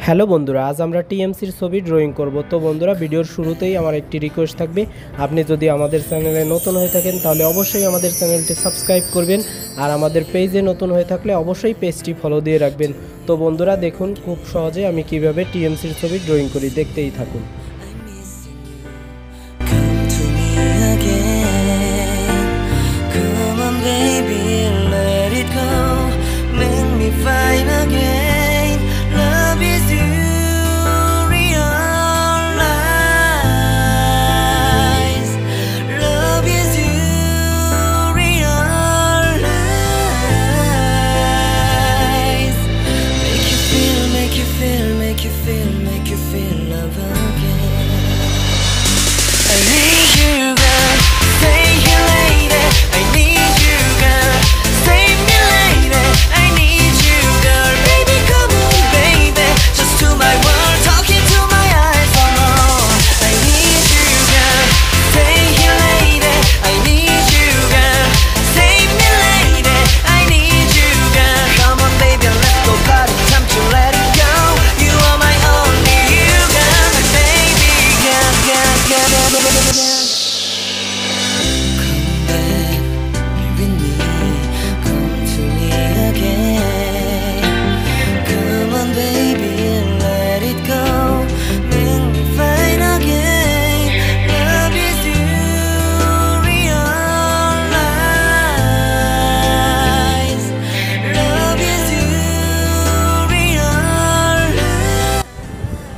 Hello বন্ধুরা, আজ আমরা টিএমসির ছবি ড্রয়িং করব। তো বন্ধুরা, ভিডিওর শুরুতেই আমার একটি রিকোয়েস্ট থাকবে, আপনি যদি আমাদের চ্যানেলে নতুন হয়ে থাকেন তাহলে অবশ্যই আমাদের চ্যানেলটি সাবস্ক্রাইব করবেন, আর আমাদের পেজে নতুন হয়ে থাকলে অবশ্যই পেজটি ফলো দিয়ে রাখবেন। তো বন্ধুরা দেখুন খুব সহজে আমি কিভাবে টিএমসির ছবি ড্রয়িং করি, দেখতেই থাকুন। Make you feel love again. I need you, girl. Stay here, lady. I need you, girl. Save me, lady. I need you, girl. Baby, come on, baby. Just to my world, talking to my eyes. Oh, I need you, girl. Stay here, lady. I need you, girl. Save me, lady. I need you, girl. Come on, baby, let's go party. Time to let it go. You are my only you, girl. My baby, girl, girl, girl, girl, girl. Come back with me. Come to me again. Come on, baby, and let it go. Make me fine again. Love is you, realize. Love is you, realize.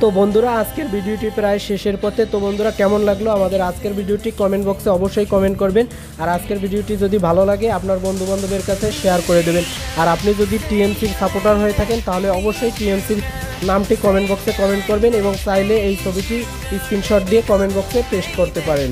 তো বন্ধুরা, আজকের ভিডিওটি প্রায় শেষের পথে। তো বন্ধুরা, কেমন লাগলো আমাদের আজকের ভিডিওটি কমেন্ট বক্সে অবশ্যই কমেন্ট করবেন, আর আজকের ভিডিওটি যদি ভালো লাগে আপনার বন্ধু বান্ধবের কাছে শেয়ার করে দেবেন। আর আপনি যদি টিএমসির সাপোর্টার হয়ে থাকেন তাহলে অবশ্যই টিএমসির নামটি কমেন্ট বক্সে কমেন্ট করবেন, এবং চাইলে এই ছবিটি স্ক্রিনশট দিয়ে কমেন্ট বক্সে পেস্ট করতে পারেন।